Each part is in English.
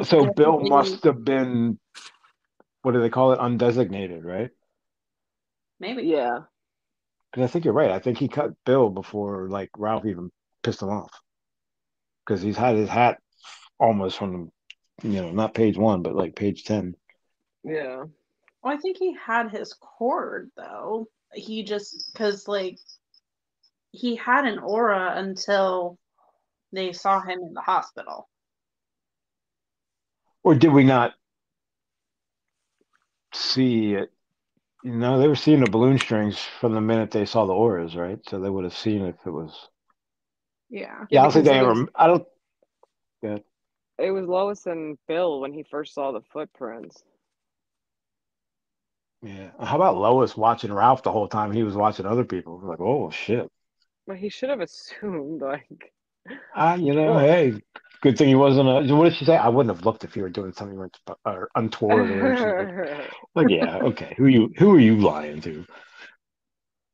So Bill Unfortunately, must have been, what do they call it? Undesignated, right? maybe. Yeah. Because I think you're right. I think he cut Bill before like Ralph even pissed him off. Because he's had his hat almost from, not page one, but like page 10. Yeah. Well, I think he had his cord though. He just because like he had an aura until they saw him in the hospital. Or did we not see it? They were seeing the balloon strings from the minute they saw the auras, right? So they would have seen if it was. Yeah. Yeah, Yeah, I don't think because they ever. I don't. Yeah, it was Lois and Bill when he first saw the footprints. yeah. How about Lois watching Ralph the whole time he was watching other people? Like, oh shit. But he should have assumed, like, well, Hey, good thing he wasn't. What did she say? I wouldn't have looked if you were doing something untoward or whatever she said. Like, yeah, okay. Who are you lying to?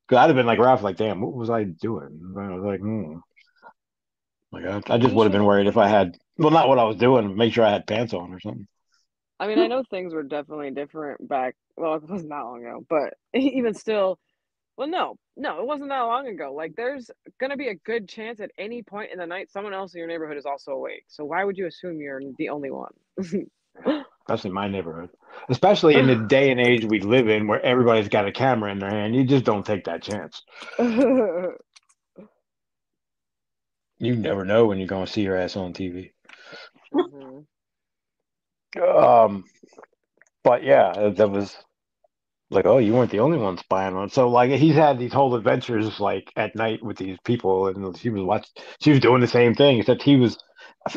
'Cause I'd have been like Ralph, like, damn, what was I doing? I was like, Like, I just he would have should. been worried if I had, well, not what I was doing, make sure I had pants on or something. I mean, I know things were definitely different back. Well, it wasn't that long ago, but even still, well, no, it wasn't that long ago. Like, there's gonna be a good chance at any point in the night someone else in your neighborhood is also awake. So why would you assume you're the only one? Yeah, especially in my neighborhood, especially in the day and age we live in, where everybody's got a camera in their hand. You just don't take that chance. You never know when you're going to see your ass on TV. Hmm. Um, but yeah, that was like, oh, you weren't the only one spying on. So like, he's had these whole adventures like at night with these people, and she was doing the same thing, except he was.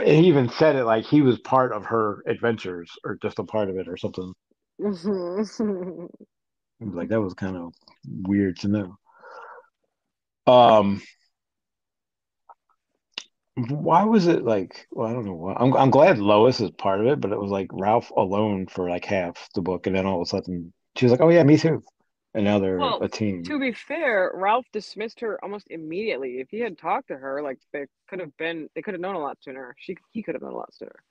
He even said it like he was part of her adventures, or just a part of it, or something. Like that was kind of weird to know. Um, why was it like? Well, I don't know why. I'm glad Lois is part of it, but it was like Ralph alone for like half the book, and then all of a sudden she was like, "Oh yeah, me too," and now they're Well, a team. to be fair, Ralph dismissed her almost immediately. If he had talked to her, like they could have known a lot sooner. He could have known a lot sooner.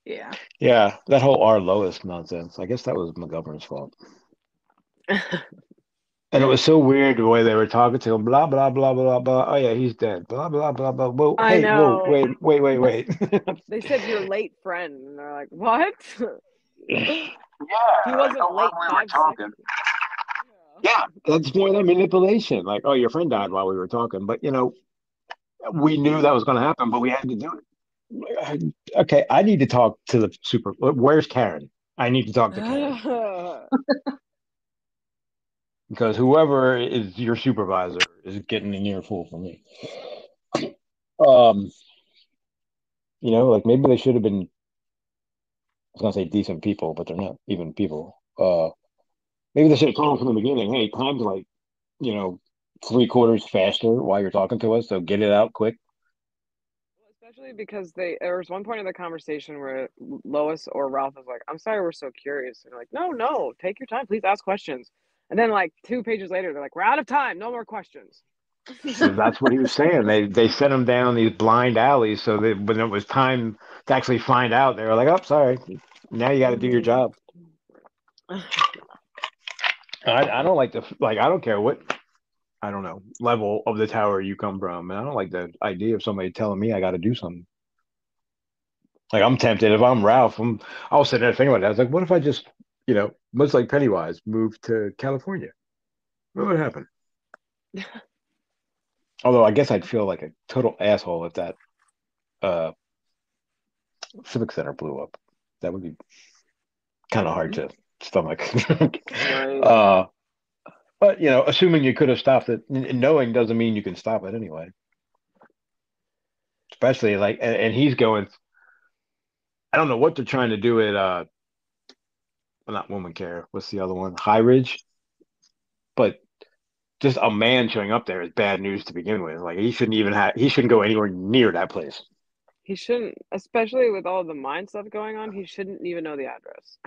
Yeah. Yeah, that whole R Lois nonsense. I guess that was McGovern's fault. And it was so weird the way they were talking to him. Blah blah blah blah blah. Oh yeah, he's dead. Blah blah blah blah. Whoa, I hey, whoa, know. wait, wait, wait, wait. They said your late friend, and they're like, "What?" He Yeah, wasn't while late we were 5 seconds talking. ago. Yeah, that's more than manipulation. Like, oh, your friend died while we were talking, but we knew that was going to happen, but we had to do it. Okay, I need to talk to the super. Where's Karen? I need to talk to Karen Yeah. because whoever is your supervisor is getting an earful from me. Um, like maybe they should have been. I was gonna say decent people, but they're not even people. Maybe they should have told them from the beginning. Hey, time to like, you know, 3/4 faster while you're talking to us, so get it out quick. Especially because there was one point in the conversation where Lois or Ralph was like, "I'm sorry, we're so curious." And they're like, "No, no, take your time, please ask questions." And then like 2 pages later, they're like, "We're out of time, no more questions." So that's what he was saying. They sent him down these blind alleys, so that when it was time to actually find out, they were like, "Oh, sorry, now you got to do your Mhm. job." I don't like I don't care what I don't know level of the tower you come from, and I don't like the idea of somebody telling me I got to do something. Like I'm tempted if I'm Ralph, I was sitting there thinking about that. I was like, what if I just much like Pennywise, moved to California? What would happen? Although I guess I'd feel like a total asshole if that uh Civic Center blew up. That would be kind of hard to stomach. Right. uh, but assuming you could have stopped it, knowing doesn't mean you can stop it anyway. Especially like, and he's going. I don't know what they're trying to do at well, not Woman Care. What's the other one? High Ridge. But just a man showing up there is bad news to begin with. Like he shouldn't go anywhere near that place. He shouldn't, especially with all the mind stuff going on, he shouldn't even know the address.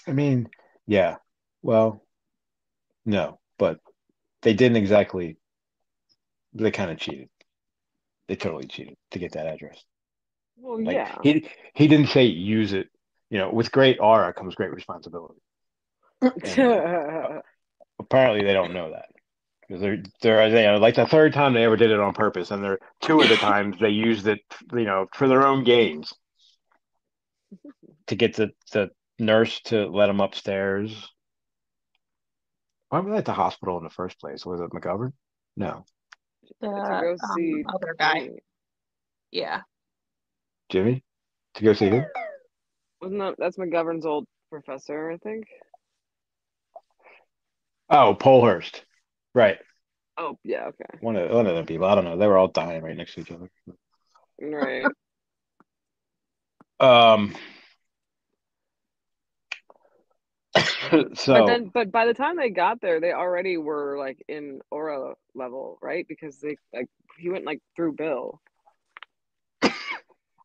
I mean, yeah. Well, no, but they didn't exactly. They kind of cheated. They totally cheated to get that address. Well, Like yeah. he didn't say use it. With great aura comes great responsibility, and apparently they don't know that because like the third time they ever did it on purpose, and they're two of the times they used it, for their own gains to get the nurse to let them upstairs. Why were they at the hospital in the first place? Was it McGovern? No, To The go see other guy. Jimmy. Yeah. Jimmy, to go see him. Wasn't that's McGovern's old professor, I think? Oh, Polehurst, right? Oh, yeah, okay. One of them people. I don't know. They were all dying right next to each other. Right. Um. But So then, but by the time they got there, they already were like in aura level, right? Because they like he went like through Bill.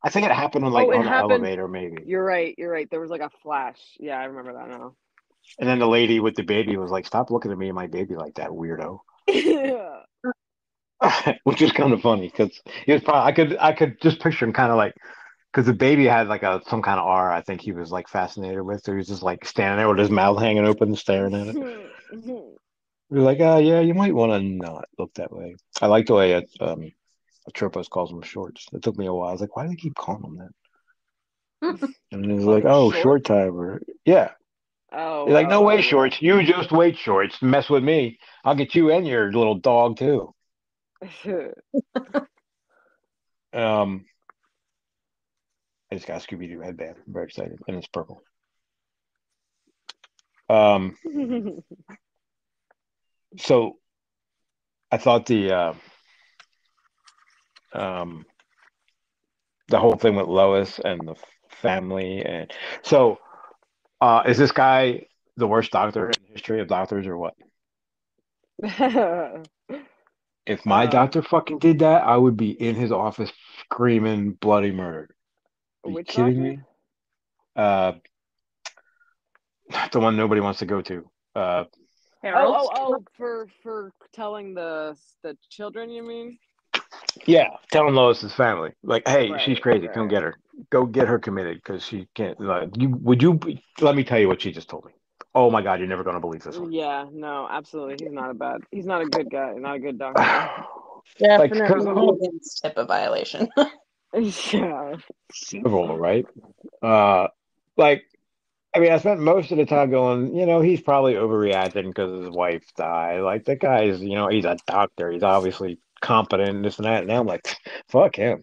I think it happened on Oh, it on the happened. elevator maybe, You're right. You're right. There was like a flash. Yeah, I remember that now. and then the lady with the baby was like, "Stop looking at me and my baby like that, weirdo." Yeah. Which is kind of funny because he was probably I could just picture him kind of like because the baby had like some kind of aura I think he was like fascinated with. So he was just like standing there with his mouth hanging open, staring at it. We were like, oh yeah, you might want to not look that way. I like the way Tropos calls them shorts. It took me a while. I was like, why do they keep calling them that? And it was Calling like, him oh, short? short timer. Yeah. Oh, You're like, no way, yeah. shorts. You just wait, shorts. Mess with me. I'll get you and your little dog too. Um, I just got a Scooby Doo headband. I'm very excited, and it's purple. Um, so I thought um the whole thing with Lois and the family, and so is this guy the worst doctor in the history of doctors, or what? If my uh, doctor fucking did that, I would be in his office screaming bloody murder. Are you which kidding doctor? me? Uh, the one nobody wants to go to. Oh, Harold. oh, oh, for telling the children, you mean? Yeah, telling Lois's family, like, hey, she's Right, crazy. Come right. get her. Go get her committed because she can't. Let me tell you what she just told me. Oh my God, you're never gonna believe this one. Yeah, no, absolutely. He's not a good guy, not a good doctor. Like, because Definitely the whole against HIPAA violation. Yeah. civil, right? Uh, like, I mean, I spent most of the time going, he's probably overreacting because his wife died. Like, the guy's, he's a doctor. He's obviously competent, this and that. And now I'm like, fuck him.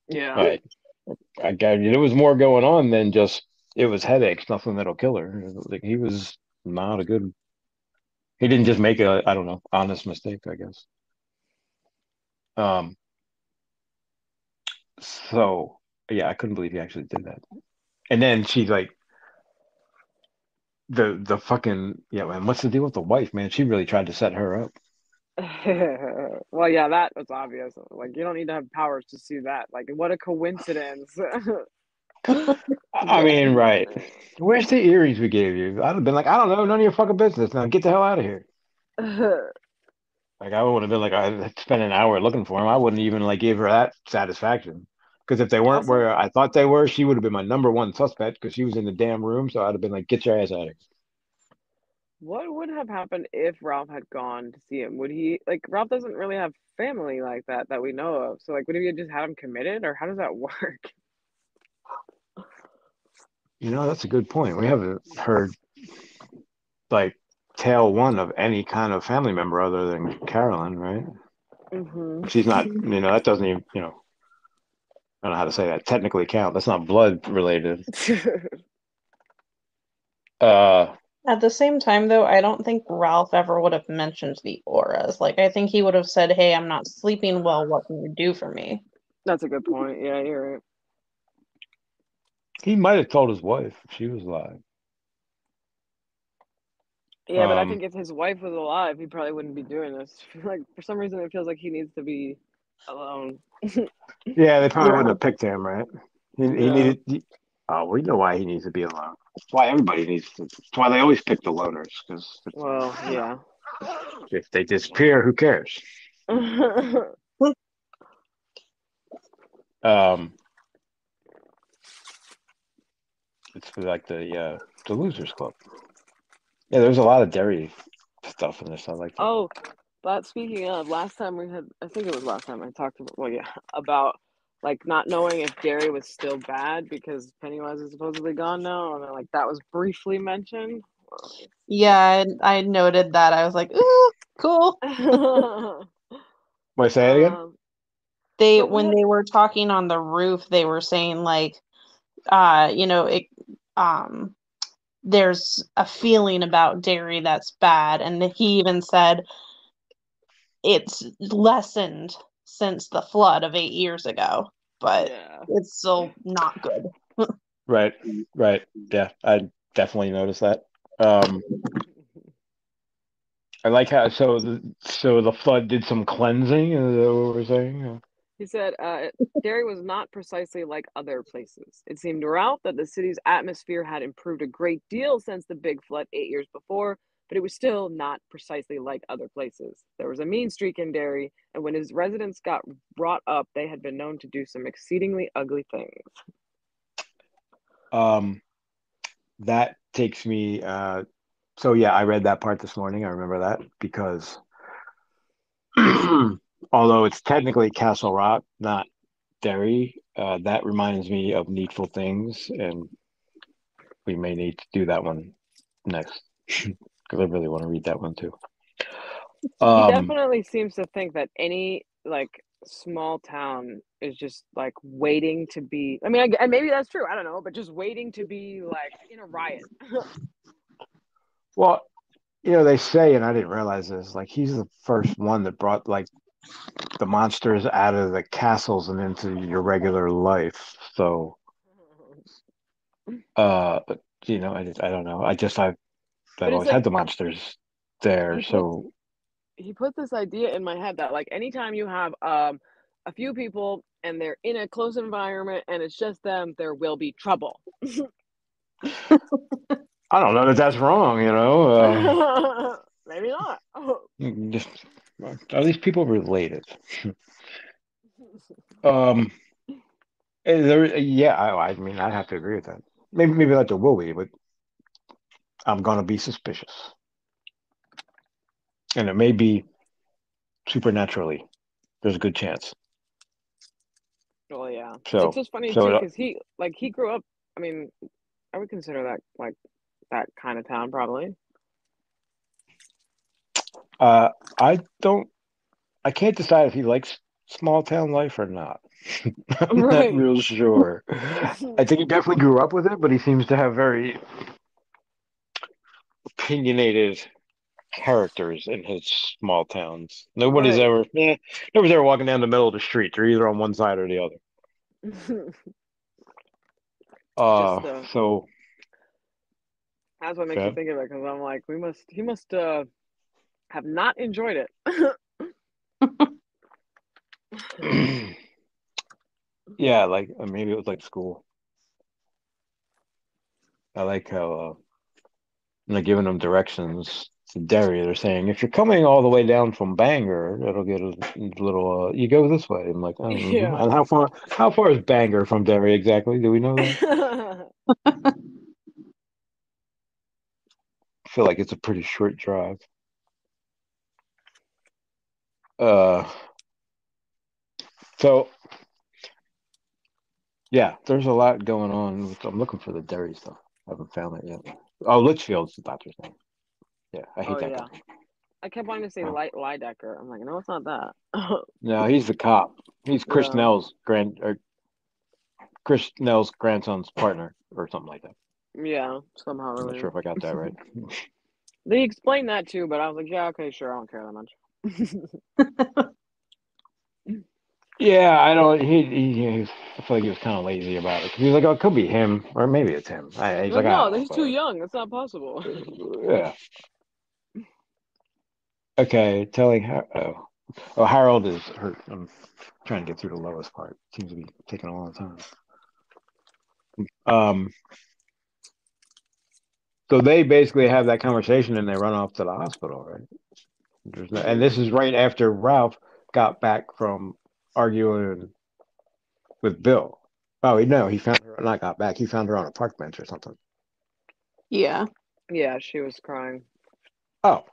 Yeah. Like, I got there was more going on than just it was headaches, nothing that'll kill her. Like he was not a good. He didn't just make a, I don't know, honest mistake, I guess. Um. So yeah, I couldn't believe he actually did that. And then she's like, the fucking yeah, man. What's the deal with the wife, man? She really tried to set her up. Well, yeah, that was obvious. Like, you don't need to have powers to see that. Like, what a coincidence. I mean, right? Where's the earrings we gave you? I'd have been like, I don't know, none of your fucking business. Now get the hell out of here. Like I would have been like I spent an hour looking for him. I wouldn't even like give her that satisfaction. Because if they weren't Also, where I thought they were, she would have been my number one suspect because she was in the damn room. So I'd have been like, get your ass out of here. what would have happened if Ralph had gone to see him? Would he like Ralph doesn't really have family like that we know of. So like would he have just had him committed or how does that work? That's a good point. We haven't heard like tale one of any kind of family member other than Carolyn, right? Hmm. She's not, that doesn't even, I don't know how to say that technically count. That's not blood related. Uh, At the same time, though, I don't think Ralph ever would have mentioned the auras. Like, I think he would have said, "Hey, I'm not sleeping well. What can you do for me?" That's a good point. Yeah, you're right. he might have told his wife if she was alive. Yeah, but I Um, think if his wife was alive, he probably wouldn't be doing this. Like for some reason, it feels like he needs to be alone. Yeah, they probably Yeah. wouldn't have picked him, right? He Yeah. needed. Oh, we know why he needs to be alone. That's why everybody needs to. That's why they always pick the loners because Well, yeah. if they disappear, who cares? Um, It's for like the Losers Club. Yeah, there's a lot of dairy stuff in this. I like that. Oh, but speaking of, last time we had, I think it was last time I talked about, well, yeah, about like not knowing if dairy was still bad because Pennywise is supposedly gone now, and then, like that was briefly mentioned. Yeah, I noted that. I was like, ooh, cool. Wait, say it again? um, They so we when had, they were talking on the roof, they were saying like, it um there's a feeling about dairy that's bad, and he even said it's lessened since the flood of 8 years ago, but yeah. it's still not good. Right, right. Yeah, I definitely noticed that. Um, I like how so the flood did some cleansing. Is that what we're saying? He said, Derry was not precisely like other places. It seemed to Ralph that the city's atmosphere had improved a great deal since the big flood 8 years before, but it was still not precisely like other places. There was a mean streak in Derry, and when his residents got brought up, they had been known to do some exceedingly ugly things. Um, that takes me. So yeah, I read that part this morning. I remember that because although it's technically Castle Rock, not Derry, that reminds me of Needful Things, and we may need to do that one next because I really want to read that one too. He Um, definitely seems to think that any like small town is just like waiting to be. I mean, and maybe that's true. I don't know, but just waiting to be like in a riot. well, they say, and I didn't realize this, like he's the first one that brought like the monsters out of the castles and into your regular life. So, uh, I don't know. I've But it's always like had the monsters there. he put So, he put this idea in my head that like anytime you have a few people and they're in a close environment and it's just them, there will be trouble. I don't know that that's wrong. Maybe not. Just are these people related? Um, yeah, I mean, I have to agree with that. Maybe not the Willie, but I'm gonna be suspicious, and it may be supernaturally. There's a good chance. Well, yeah, it's So, just funny too so because he grew up. I mean, I would consider that like that kind of town probably. uh, I don't. I can't decide if he likes small town life or not. I'm not Right. real sure. I think he definitely grew up with it, but he seems to have very opinionated characters in his small towns. Right. Nobody's ever walking down the middle of the street. They're either on one side or the other. Just So that's what makes me okay. think of it because I'm like, he must have not enjoyed it. Yeah, like maybe it was like school. I like how they're giving them directions to Derry. They're saying if you're coming all the way down from Bangor, it'll get a little. You go this way. I'm like, oh, Yeah. And how far is Bangor from Derry exactly? Do we know that? I feel like it's a pretty short drive. Uh, so yeah, there's a lot going on. I'm looking for the Derry stuff. I haven't found it yet. Oh, Litchfield's the doctor's name. Yeah, I Oh hate that guy. yeah. I kept wanting to say Oh. Light Lidecker. I'm like, no, it's not that. No, he's the cop. He's Yeah. Chris Nell's grandson's partner or something like that. Yeah. Somehow I'm not sure related. if I got that right. They explained that too, but I was like, yeah, okay, sure, I don't care that much. Yeah, I don't. I feel like he was kind of lazy about it. 'Cause he's like, oh, it could be him, or maybe it's him. He's Like, like, I no, don't know, he's too whatever. young. That's not possible. Yeah. Okay, telling her. Oh, Harold is hurt. I'm trying to get through the Lois part. Seems to be taking a long time. Um, so they basically have that conversation and they run off to the hospital, right? And this is right after Ralph got back from arguing with Bill. Oh, no, he found her, not got back. He found her on a park bench or something. Yeah. Yeah, she was crying. Oh,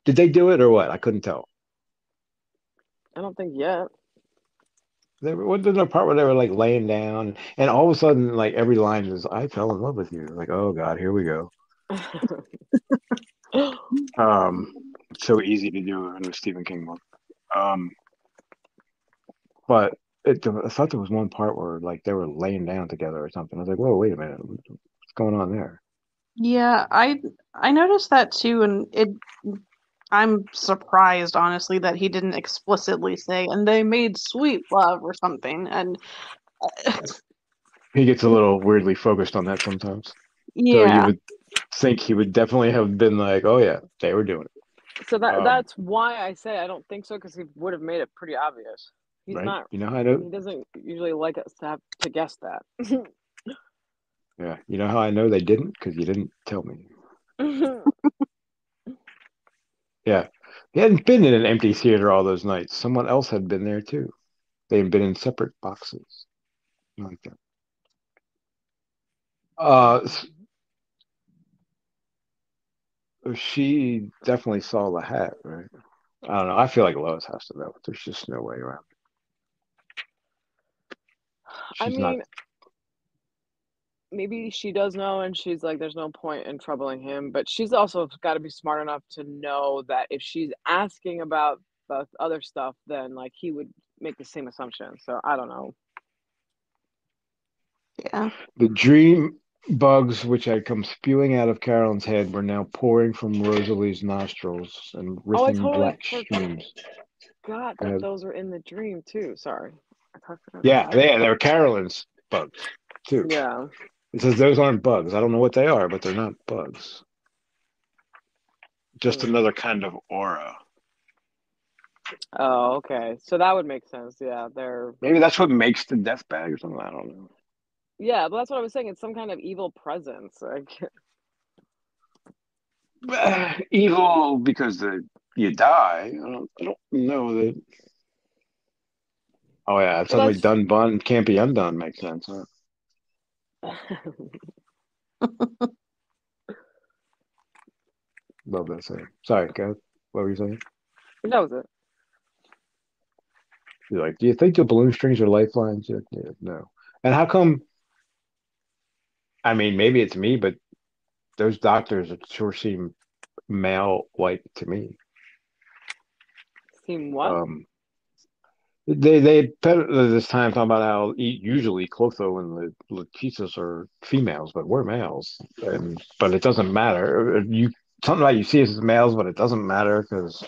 did they do it or what? I couldn't tell. I don't think yet. What did the part where they were like laying down, and all of a sudden, like every line is, "I fell in love with you." Like, oh God, here we go. Um, so easy to do in a Stephen King book. Um, but I thought there was one part where like they were laying down together or something. I was like, whoa, wait a minute, what's going on there? Yeah, I noticed that too, and I'm surprised honestly that he didn't explicitly say and they made sweet love or something. And He gets a little weirdly focused on that sometimes. So you yeah, would think he would definitely have been like, oh yeah, they were doing it. So that Um, that's why I say I don't think so because he would have made it pretty obvious. He's right? not. You know how I know? He doesn't usually like us to have to guess that. Yeah, you know how I know they didn't? Because you didn't tell me. Yeah. He hadn't been in an empty theater all those nights. Someone else had been there too. They had been in separate boxes. Like that. S- she definitely saw the hat, right? I don't know. I feel like Lois has to know. There's just no way around it. I She's not. mean, maybe she does know, and she's like, "There's no point in troubling him." But she's also got to be smart enough to know that if she's asking about the other stuff, then like he would make the same assumption. So I don't know. yeah. The dream bugs which had come spewing out of Carolyn's head were now pouring from Rosalie's nostrils and Oh, I ripping totally black streams. forgot Go that ahead. those were in the dream too. Sorry, I totally forgot about Yeah, that. they were Carolyn's bugs too. Yeah. It says those aren't bugs. I don't know what they are, but they're not bugs. Just Hmm. another kind of aura. Oh, okay. So that would make sense. Yeah, they're Maybe that's what makes the death bag or something. I don't yeah, but that's what I was saying. It's some kind of evil presence. Like, know. Evil because you die. I don't know that. Oh yeah, well, suddenly that's done bun can't be undone makes sense. Huh? Love that saying. Sorry, guys. What were you saying? that was it. You're like, do you think the balloon strings are lifelines? Yeah, yeah, no. And how come? I mean, maybe it's me, but those doctors sure seem male white to me. Seem what? Um, they spent this time talking about how usually Clotho and the Lachesis are females, but we're males, and but it doesn't matter. You something like you see us as males, but it doesn't matter because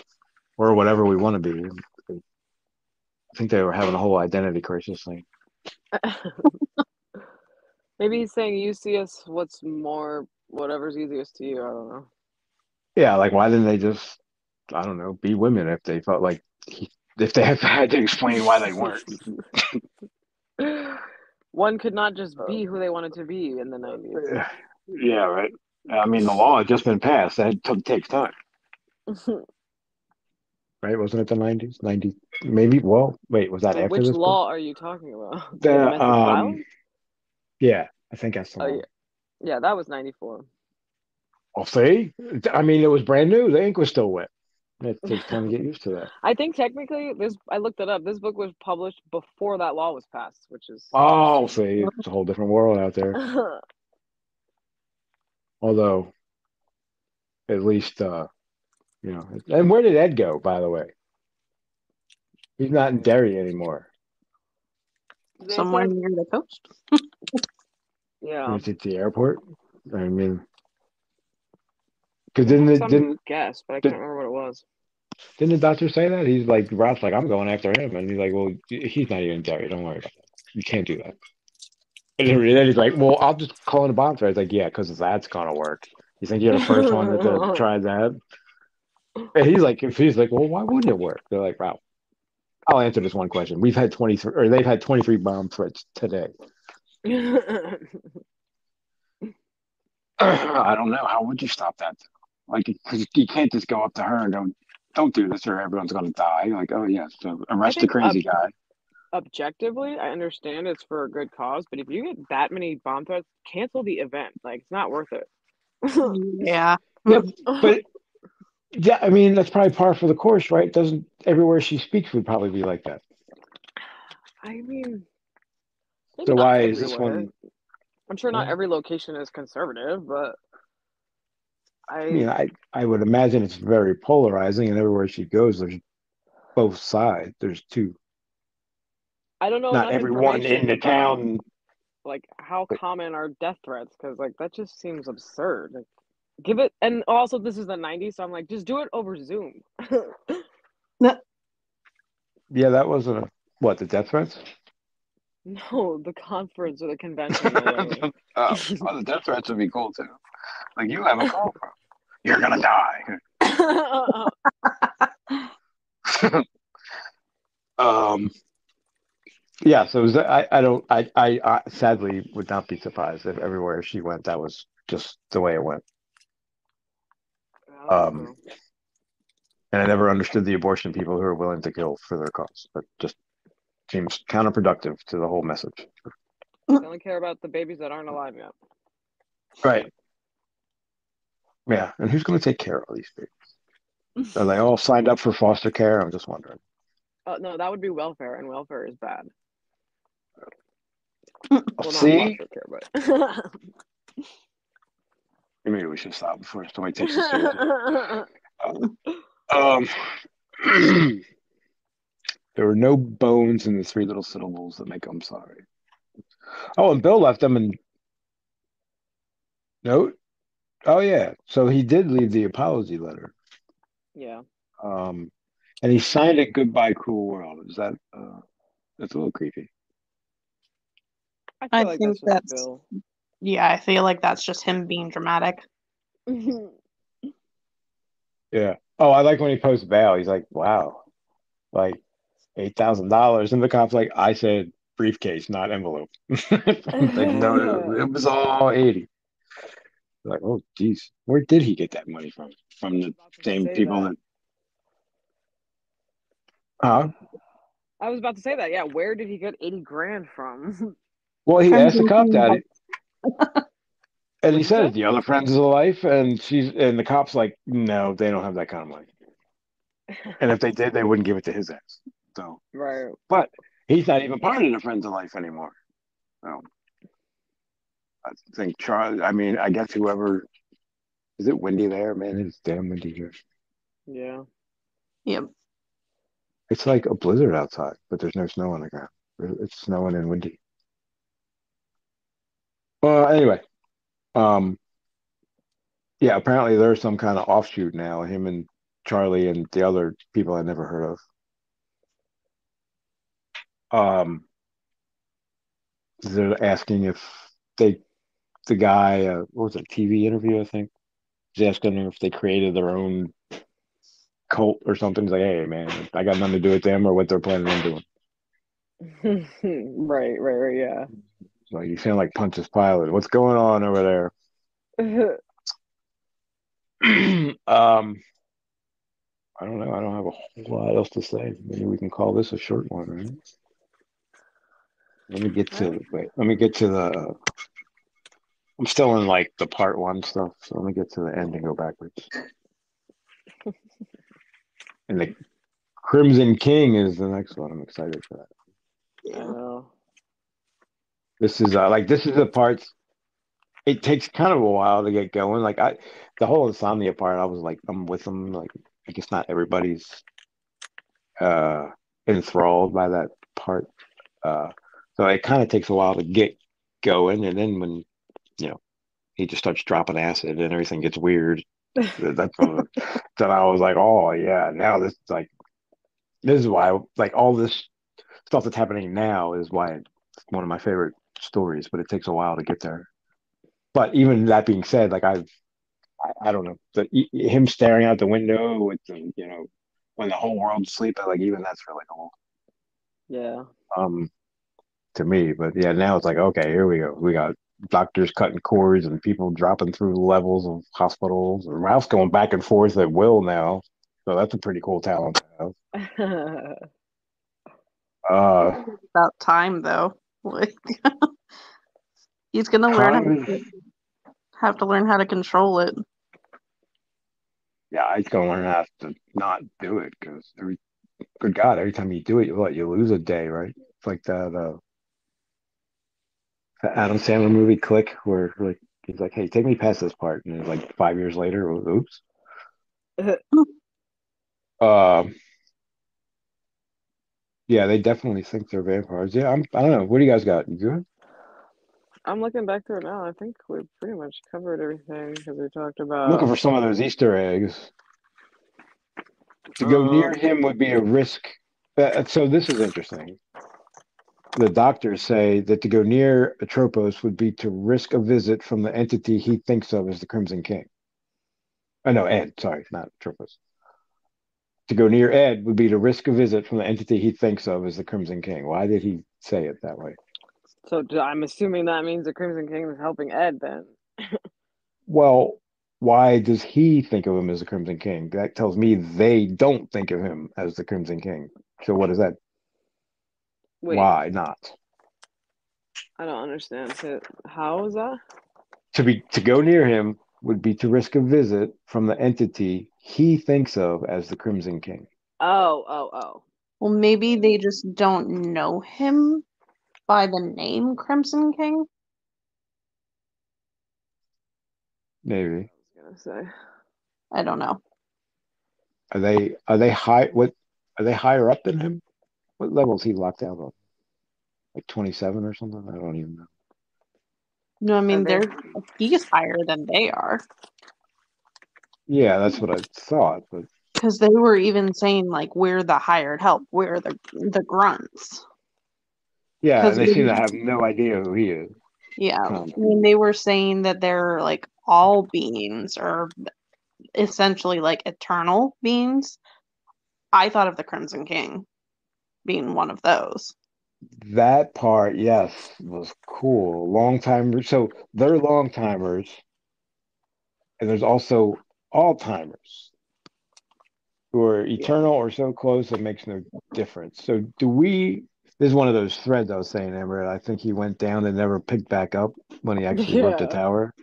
we're whatever we want to be. I think they were having a whole identity crisis thing. Maybe he's saying you see us. What's more, whatever's easiest to you. I don't Yeah, like why didn't they just I don't know be women if they felt like if they had to explain why they weren't. know. One could not just Uh, be who they wanted to be in the 90s. yeah, right. I mean, the law had just been passed. That takes time, right? Wasn't it the 90s? 90, maybe. Well, wait, was that Well, after which this book? law are you talking about? The The domestic violence? yeah, I think that's the Oh yeah, one. yeah, that was 94. Well, see, I mean, it was brand new. The ink was still wet. It takes time to get used to that. I think technically this. I looked it up. This book was published before that law was passed, which is Oh, interesting. see, it's a whole different world out there. Although, at least, and where did Ed go, by the way? He's not in Derry anymore. They Somewhere said, near the coast. yeah. Is it the airport? I mean, because They had some guess, but I can't did, remember what it was. didn't the doctor say that? He's like, Ralph's like, I'm going after him. And he's like, well, he's not even in Derry. Don't worry about that. You can't do that. And then he's like, well, I'll just call in a bomb threat. It's like, yeah, because that's going to work. You think you're the first one that tried that? And he's like, well, why wouldn't it work? They're like, wow, I'll answer this one question. We've had 23, or they've had 23 bomb threats today. I don't know. How would you stop that? Like, because you can't just go up to her and go, don't do this or everyone's going to die. Like, oh, yeah, so I arrest the think crazy guy. objectively, I understand it's for a good cause, but if you get that many bomb threats, cancel the event. Like it's not worth it. Yeah. Yeah, but yeah, I mean that's probably par for the course, right? Doesn't everywhere she speaks would probably be like that. I mean, maybe So not why is this everywhere. one? I'm sure not Well, every location is conservative, but I I mean, I would imagine it's very polarizing, and everywhere she goes, there's both sides. There's two. I don't know Not enough everyone in information the about town. like how common are death threats because like that just seems absurd. Like, give it, and also this is the '90s, so I'm like, just do it over Zoom. Yeah, that wasn't a what the death threats. No, the conference or the convention or whatever. Oh, the death threats would be cool too. Like you have a call from. You're gonna die. um. Yeah. So is that, I don't. I sadly would not be surprised if everywhere she went, that was just the way it went. I hope Um. so. And I never understood the abortion people who are willing to kill for their cause. That just seems counterproductive to the whole message. They only care about the babies that aren't alive yet. Right. Yeah. And who's going to take care of all these people? Are they all signed up for foster care? I'm just wondering. No, that would be welfare, and welfare is bad. Well, not See, foster care, but maybe we should stop before somebody takes us seriously. Um, there were no bones in the three little syllables that make I'm sorry. Oh, and Bill left them a note. Oh yeah, so he did leave the apology letter. yeah, Um, and he signed it "Goodbye, Cruel World." Is that that's a little creepy. I I feel like think that's just that's, Bill. yeah, I feel like that's just him being dramatic. Yeah. Oh, I like when he posts bail. He's like, "Wow, like $8,000," and the cop's like, "I said briefcase, not envelope." Like, no, it was all 80. Like, oh, geez, where did he get that money from? From the About to same say people that. that, huh? I was about to say that. Yeah, where did he get 80 grand from? Well, he Friends asked the with cop benefits. daddy, and he What'd you said, say? "The other friends of the life," and the cop's like, "No, they don't have that kind of money, and if they did, they wouldn't give it to his ass." So, Right. but he's not even part of the friends of life anymore. So, I think Charlie. I mean, I guess whoever is it windy there, man. It's damn windy here. Yeah. Yep. It's like a blizzard outside, but there's no snow on the ground. It's snowing and windy. Well, anyway, um, yeah, apparently there's some kind of offshoot now. Him and Charlie and the other people I never heard of. They're asking if they, the guy, what was it, TV interview, I think, he's asking if they created their own cult or something. He's like, hey, man, I got nothing to do with them or what they're planning on doing. Right, yeah. Like, you sound like Pontius Pilate. What's going on over there? I don't know. I don't have a whole lot else to say. Maybe we can call this a short one, right? Let me get Well, to, wait, let me get to the, I'm still in like the part one stuff. So let me get to the end and go backwards. And the Crimson King is the next one. I'm excited for that. I Yeah. know. This is like, this is the parts, it takes kind of a while to get going. The whole insomnia part, I was like, I'm with them. Like, I guess not everybody's, uh, enthralled by that part. Uh, so it kind of takes a while to get going. And then when, you know, he just starts dropping acid and everything gets weird. That's when, then I was like, oh yeah, now this is why like all this stuff that's happening now is why it's one of my favorite stories, but it takes a while to get there. But even that being said, like I don't know, him staring out the window with the when the whole world's sleeping, like even that's really cool. Yeah. Um, to me. But yeah, now it's like, okay, here we go. We got doctors cutting cords and people dropping through levels of hospitals. And Ralph's going back and forth at will now. So that's a pretty cool talent to have. Uh, About time though. Like he's gonna learn how time. to have to learn how to control it. Yeah, he's going to have to not do it because good God, every time you do it, you lose a day, right? It's like that Adam Sandler movie Click, where like he's like, "Hey, take me past this part," and it's like 5 years later, oops. Um, yeah, they definitely think they're vampires. Yeah, I don't know. What do you guys got? You good? I'm looking back through it now. I think we pretty much covered everything because we talked I'm looking about for some of those Easter eggs. To go near um him would be a risk. So this is interesting. The doctors say that to go near Atropos would be to risk a visit from the entity he thinks of as the Crimson King. Oh no, Ed. Sorry, not Atropos. To go near Ed would be to risk a visit from the entity he thinks of as the Crimson King. Why did he say it that way? I'm assuming that means the Crimson King is helping Ed then. Well, why does he think of him as the Crimson King? That tells me they don't think of him as the Crimson King. So what is that? Wait, Why not? I don't understand. So how is that? To go near him would be to risk a visit from the entity he thinks of as the Crimson King. Oh, oh, oh. Well, maybe they just don't know him by the name Crimson King. Maybe. I was gonna say. I don't know. Are they high? What are they higher up than him? What level is he locked out on? Like 27 or something? I don't even know. No, I Are mean they? he's higher than they are Yeah, that's what I thought. But because they were even saying like we're the hired help, we're the grunts. yeah, and Because they seem to have no idea who he is. yeah, Kind of. when they were saying that they're like all beings or essentially like eternal beings, I thought of the Crimson King being one of those. That part, yes, was cool. Long timers. So they're long timers, and there's also all timers who are Yeah. eternal or so close it makes no difference. So do we? This is one of those threads I was saying, Amber. I think he went down and never picked back up when he actually left the Yeah. tower.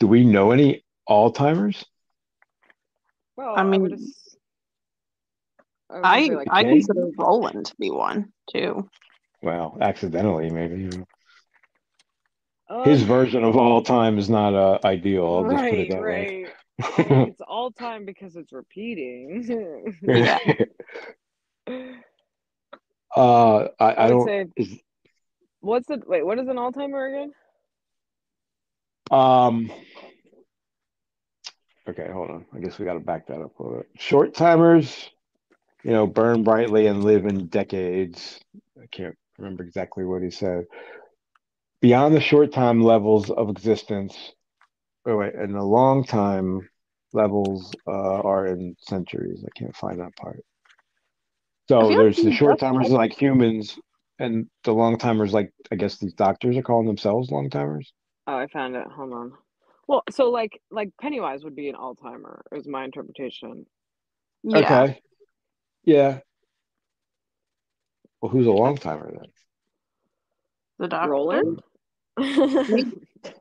Do we know any all timers? I Well, mean, I was gonna I say like I King? consider Roland to be one too. Well, accidentally, maybe. His um version of all time is not ideal. I'll just put it right, that way. right. It's all time because it's repeating. Yeah, I I would don't. say what's the wait, what is an all-timer again? Um. Okay, hold on. I guess we got to back that up a little bit. Short timers, burn brightly and live in decades. I can't remember exactly what he said. Beyond the short time levels of existence, oh wait, and the long time levels are in centuries. I can't find that part. I So feel like there's the he short just timers like humans, and the long timers like I guess these doctors are calling themselves long timers. Oh, I found it. Hold on. Well, so like Pennywise would be an all-timer, is my interpretation. yeah, Okay, yeah. Well, who's a long timer then? the doctor, Roland? maybe,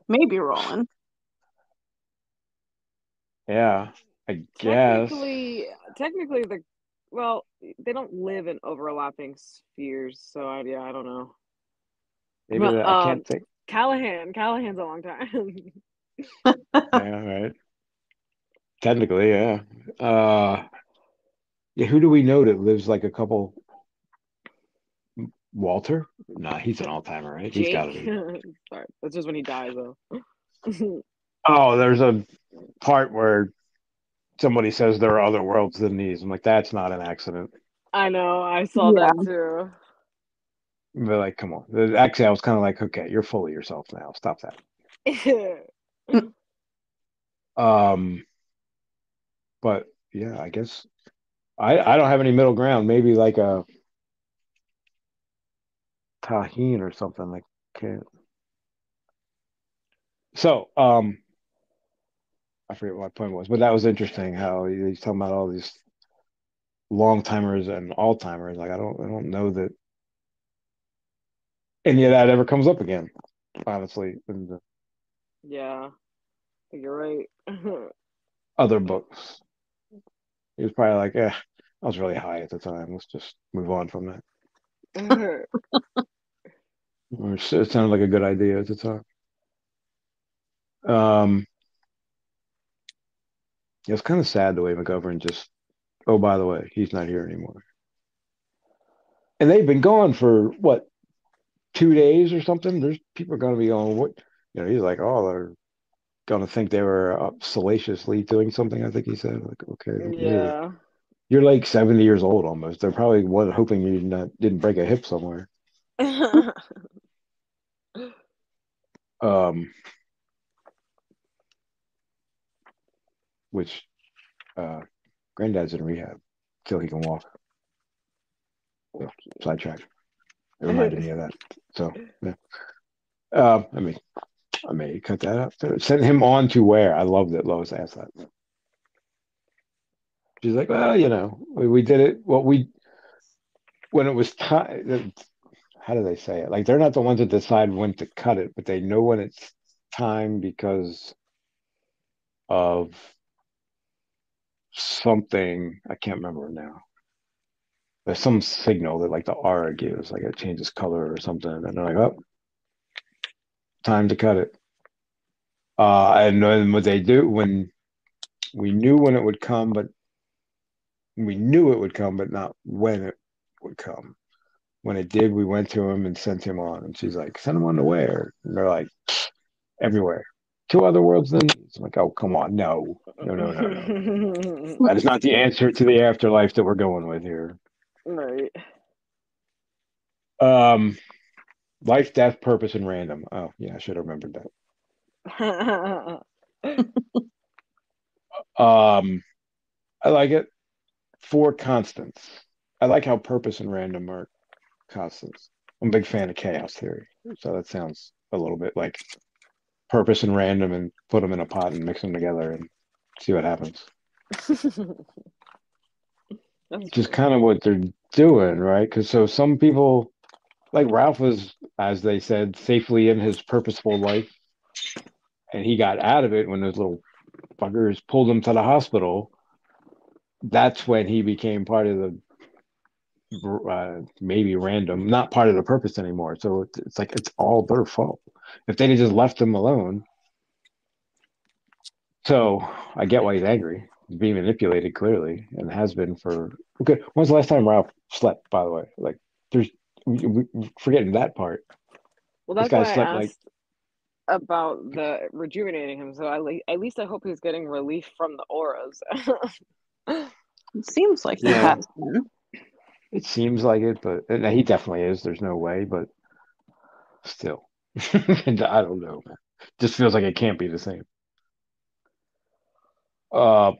maybe Roland. Yeah, I guess. Technically the well, they don't live in overlapping spheres, so yeah, I don't know. Maybe But that I can't think. Callahan's a long time. Yeah, right. Technically, yeah. Yeah. Who do we know that lives like a couple? Walter? Nah, he's an all timer, right? He's got Jake. to be. Sorry, that's just when he dies though. Oh, there's a part where somebody says there are other worlds than these. I'm like, that's not an accident. I know, I saw Yeah, that too. But like, come on. Actually, I was kind of like, okay, you're full of yourself now. Stop that. Um, but yeah, I guess I don't have any middle ground. Maybe like a Tahine or something like. Can't. So, I forget what my point was, but that was interesting how he's talking about all these long timers and all timers. Like I don't know that any of that ever comes up again. Honestly, in the Yeah, you're right. other books, he was probably like, "Eh, I was really high at the time. Let's just move on from that." Or it sounded like a good idea at the time. Um, yeah, it's kind of sad the way McGovern just. Oh, by the way, he's not here anymore. And they've been gone for what 2 days or something. There's people are going to be going. What he's like, oh, they're going to think they were salaciously doing something. I think he said, like, okay, Yeah. you're like 70 years old almost. They're probably hoping you didn't break a hip somewhere. Um, which uh, granddad's in rehab till he can walk. So, Okay. sidetrack. It reminded me of that. So yeah. I mean, I may cut that out. Send him on to where? I love that Lois asked that. She's like, well, we did it. Well, when it was time. How do they say it? Like they're not the ones that decide when to cut it, but they know when it's time because of something. I can't remember now. There's some signal that like the aura gives, like it changes color or something, and they're like, oh, time to cut it. And then what they do when we knew when it would come, but we knew it would come, but not when it would come. When it did, we went to him and sent him on. And she's like, send him on to where? And they're like, everywhere. Two other worlds than these. I'm like, oh, come on. No, no, no, no, no. That is not the answer to the afterlife that we're going with here. Right. Um, life, death, purpose, and random. Oh, yeah, I should have remembered that. I like it. Four constants. I like how purpose and random are constants. I'm a big fan of chaos theory. So that sounds a little bit like purpose and random and put them in a pot and mix them together and see what happens. That's Just true. kind of what they're doing, right? Because so some people, like Ralph was, as they said, safely in his purposeful life, and he got out of it when those little buggers pulled him to the hospital. That's when he became part of the maybe random, not part of the purpose anymore. So it's like it's all their fault. If they'd have just left him alone. So I get why he's angry. He's being manipulated clearly and has been for. Okay, when's the last time Ralph slept? By the way, like there's forgetting that part. Well, This that's guy why slept I like asked about the rejuvenating him. So at least I hope he's getting relief from the auras. It seems like he yeah, has been. it seems like it, but and he definitely is. There's no way, but still, I don't know, man. Just feels like it can't be the same. Uh,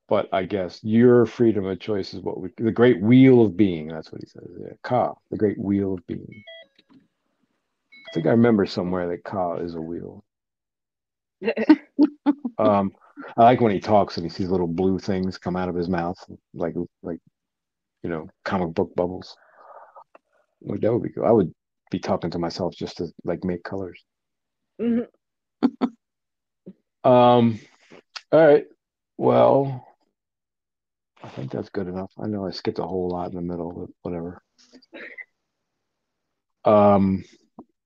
but I guess your freedom of choice is what the great wheel of being. That's what he says. Yeah, Ka, the great wheel of being. I think I remember somewhere that Ka is a wheel. Um, I like when he talks and he sees little blue things come out of his mouth, like comic book bubbles. Like that would be cool. I would be talking to myself just to like make colors. Um, all right. Well, I think that's good enough. I know I skipped a whole lot in the middle, but whatever. Um,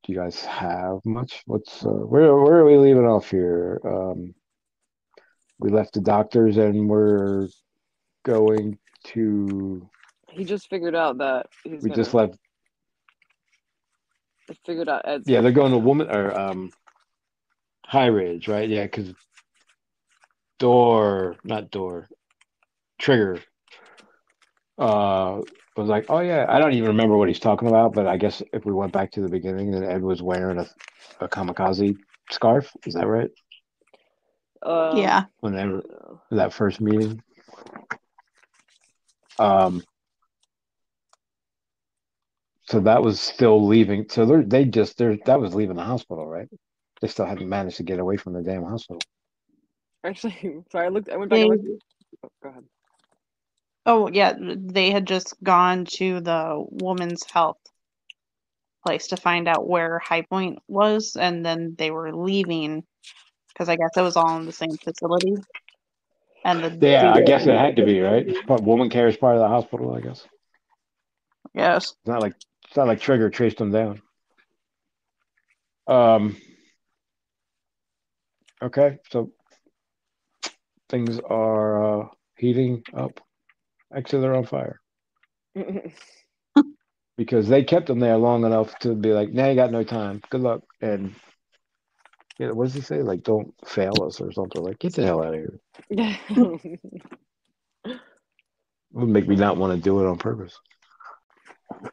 do you guys have much? Where are we leaving off here? We left the doctors and we're going to He just figured out that he's we just gonna left figured out Ed's yeah, gonna they're going to find him. woman or High Ridge, right? Yeah, because not Door, Trigger uh was like, oh yeah, I don't even remember what he's talking about, but I guess if we went back to the beginning, then Ed was wearing a kamikaze scarf. Is that right? Yeah. Whenever that first meeting. Um, so that was still leaving. So that was leaving the hospital, right? They still hadn't managed to get away from the damn hospital. Actually, sorry, I went back They and looked. Oh, go ahead. Oh, yeah, they had just gone to the woman's health place to find out where High Point was, and then they were leaving because I guess it was all in the same facility. And the Yeah, dude, I guess it had to be, right? Woman care is part of the hospital, I guess. yes. It's not like Trigger traced them down. Um, okay, so things are heating up. Actually, they're on fire because they kept them there long enough to be like, "Now you got no time. Good luck." And what does he say? Like, don't fail us or something. Like, get the hell out of here. It would make me not want to do it on purpose.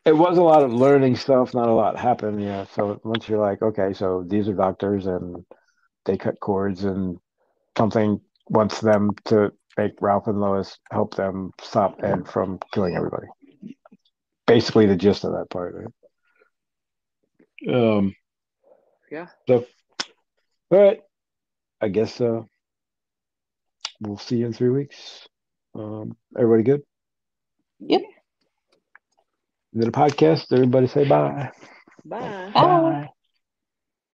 It was a lot of learning stuff, not a lot happened. Yeah. So once you're like, okay, so these are doctors and they cut cords and something wants them to make Ralph and Lois help them stop Ed from killing everybody. Basically, the gist of that part. Right? Yeah. So, all right. I guess we'll see you in 3 weeks. Everybody good? Yep. Yeah. The podcast. Everybody say bye. Bye. Bye. Bye.